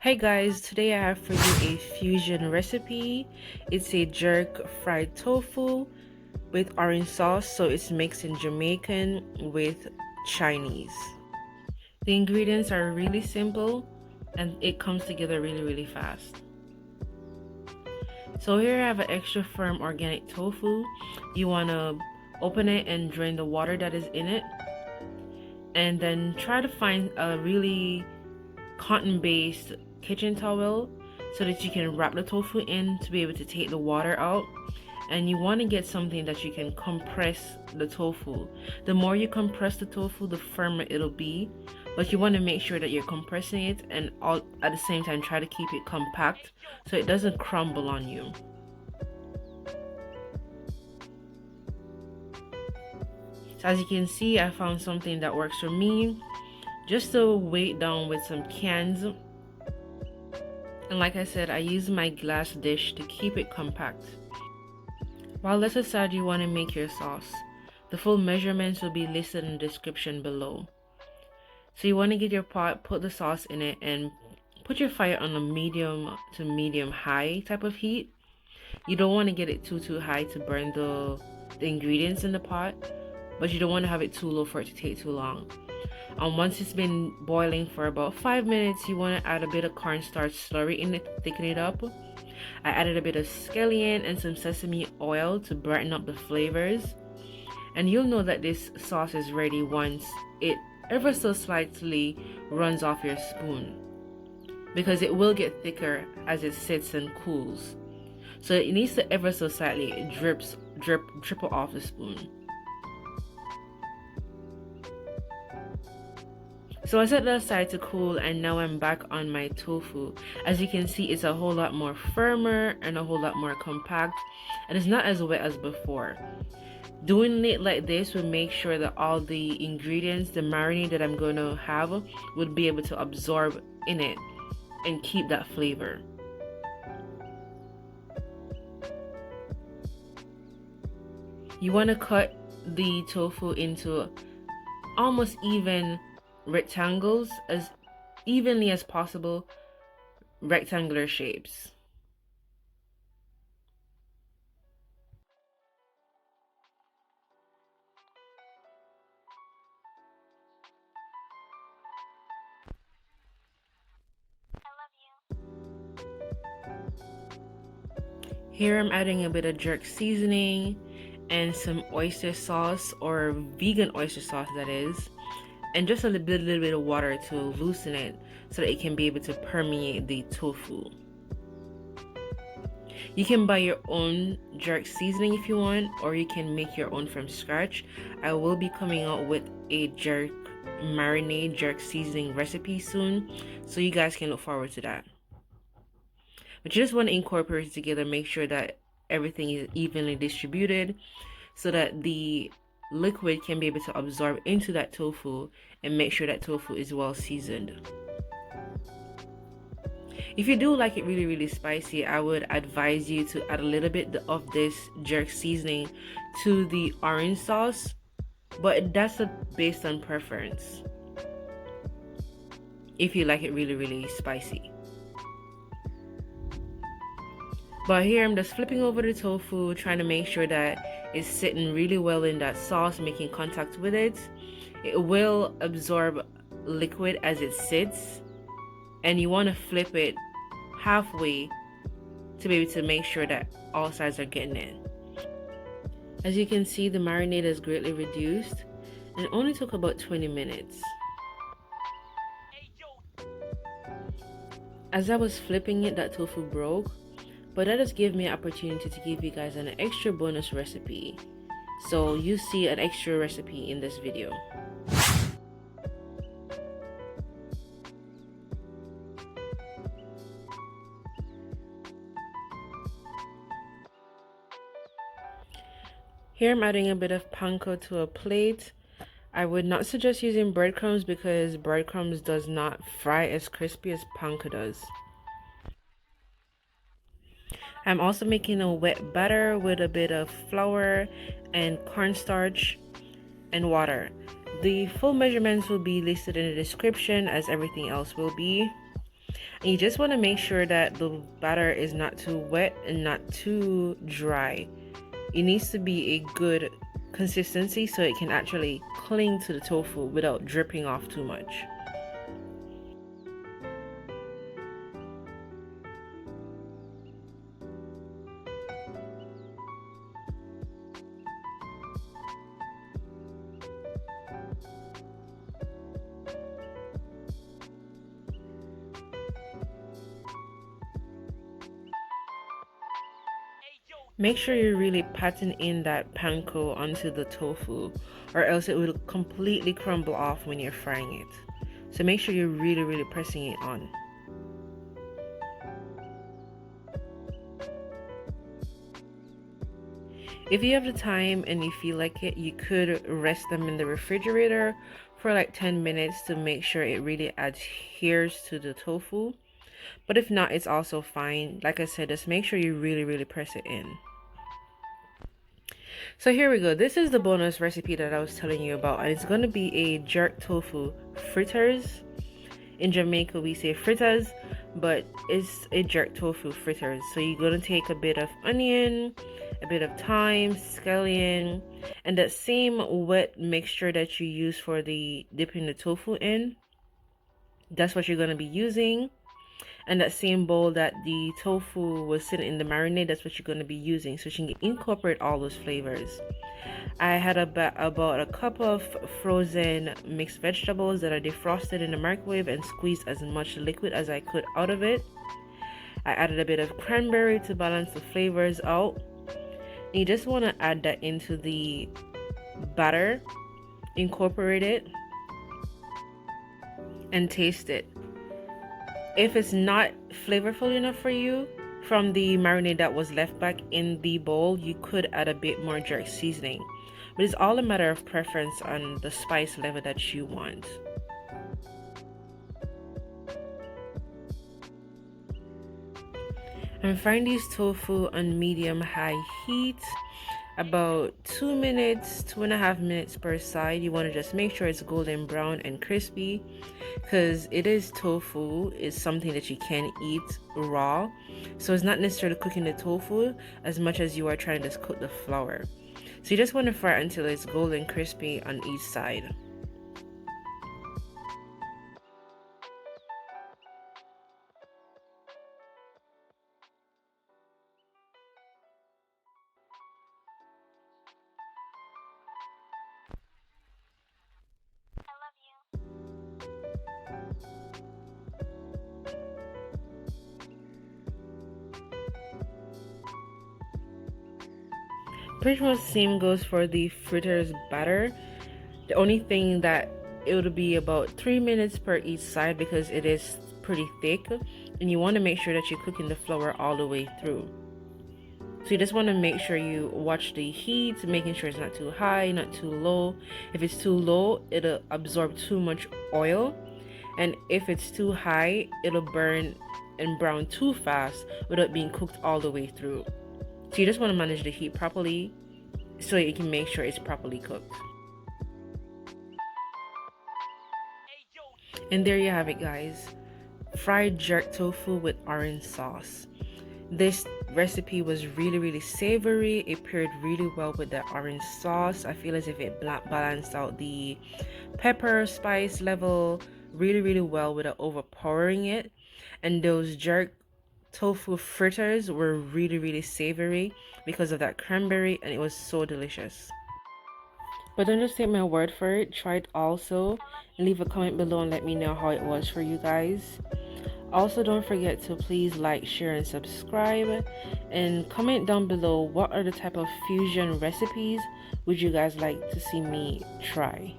Hey guys, today I have for you a fusion recipe. It's a jerk fried tofu with orange sauce, so it's mixed in Jamaican with Chinese. The ingredients are really simple and it comes together really fast. So here I have an extra firm organic tofu. You want to open it and drain the water that is in it, and then try to find a really cotton-based kitchen towel so that you can wrap the tofu in to be able to take the water out. And you want to get something that you can compress the tofu. The more you compress the tofu, the firmer it'll be, but you want to make sure that you're compressing it and all at the same time try to keep it compact so it doesn't crumble on you. So as you can see, I found something that works for me. Just to weight down with some cans, and like I said, I use my glass dish to keep it compact. While that's aside, you want to make your sauce. The full measurements will be listed in the description below. So you want to get your pot, put the sauce in it, and put your fire on a medium to medium high type of heat. You don't want to get it too high to burn the ingredients in the pot, but you don't want to have it too low for it to take too long. Once it's been boiling for about 5 minutes, you want to add a bit of cornstarch slurry in it to thicken it up. I added a bit of scallion and some sesame oil to brighten up the flavors. And you'll know that this sauce is ready once it ever so slightly runs off your spoon, because it will get thicker as it sits and cools. So it needs to ever so slightly drip off the spoon. So I set that aside to cool, and now I'm back on my tofu. As you can see, it's a whole lot more firmer and a whole lot more compact, and it's not as wet as before. Doing it like this would make sure that all the ingredients, the marinade that I'm going to have, would be able to absorb in it and keep that flavor. You want to cut the tofu into almost even rectangles, as evenly as possible, rectangular shapes. Here I'm adding a bit of jerk seasoning and some oyster sauce, or vegan oyster sauce that is, and just a little bit of water to loosen it so that it can be able to permeate the tofu. You can buy your own jerk seasoning if you want, or you can make your own from scratch. I will be coming out with a jerk marinade jerk seasoning recipe soon, so you guys can look forward to that. But you just want to incorporate it together, make sure that everything is evenly distributed so that the liquid can be able to absorb into that tofu, and make sure that tofu is well seasoned. If you do like it really spicy, I would advise you to add a little bit of this jerk seasoning to the orange sauce, but that's based on preference if you like it really spicy. But here I'm just flipping over the tofu, trying to make sure that it's sitting really well in that sauce, making contact with it. It will absorb liquid as it sits, and you want to flip it halfway to be able to make sure that all sides are getting in. As you can see, the marinade is greatly reduced and it only took about 20 minutes. As I was flipping it, that tofu broke, but that just gave me an opportunity to give you guys an extra bonus recipe. So you see an extra recipe in this video. Here I'm adding a bit of panko to a plate. I would not suggest using breadcrumbs because breadcrumbs does not fry as crispy as panko does. I'm also making a wet batter with a bit of flour and cornstarch and water. The full measurements will be listed in the description, as everything else will be. And you just want to make sure that the batter is not too wet and not too dry. It needs to be a good consistency so it can actually cling to the tofu without dripping off too much. Make sure you're really patting in that panko onto the tofu, or else it will completely crumble off when you're frying it. So make sure you're really pressing it on. If you have the time and you feel like it, you could rest them in the refrigerator for like 10 minutes to make sure it really adheres to the tofu. But if not, it's also fine. Like I said, just make sure you really press it in. So here we go. This is the bonus recipe that I was telling you about, and it's going to be a jerk tofu fritters. In Jamaica we say fritters, but it's a jerk tofu fritters. So you're going to take a bit of onion, a bit of thyme, scallion, and that same wet mixture that you use for the dipping the tofu in. That's what you're going to be using. And that same bowl that the tofu was sitting in the marinade, that's what you're going to be using, so you can incorporate all those flavors. I had about a cup of frozen mixed vegetables that I defrosted in the microwave and squeezed as much liquid as I could out of it. I added a bit of cranberry to balance the flavors out. And you just want to add that into the batter, incorporate it, and taste it. If it's not flavorful enough for you from the marinade that was left back in the bowl, you could add a bit more jerk seasoning. But it's all a matter of preference on the spice level that you want. I'm frying these tofu on medium-high heat, about 2 minutes, 2.5 minutes per side. You want to just make sure it's golden brown and crispy, because it is tofu. It's something that you can eat raw, so it's not necessarily cooking the tofu as much as you are trying to just cook the flour. So you just want to fry it until it's golden crispy on each side. Pretty much the same goes for the fritters batter. The only thing that it would be about 3 minutes per each side because it is pretty thick, and you want to make sure that you're cooking the flour all the way through. So you just want to make sure you watch the heat, making sure it's not too high, not too low. If it's too low, it'll absorb too much oil, and if it's too high, it'll burn and brown too fast without being cooked all the way through. So you just want to manage the heat properly so you can make sure it's properly cooked. And there you have it, guys. Fried jerk tofu with orange sauce. This recipe was really savory. It paired really well with the orange sauce. I feel as if it balanced out the pepper spice level really well without overpowering it. And those jerk tofu fritters were really savory because of that cranberry, and it was so delicious. But don't just take my word for it, try it also, and leave a comment below and let me know how it was for you guys. Also, don't forget to please like, share, and subscribe, and comment down below what are the type of fusion recipes would you guys like to see me try.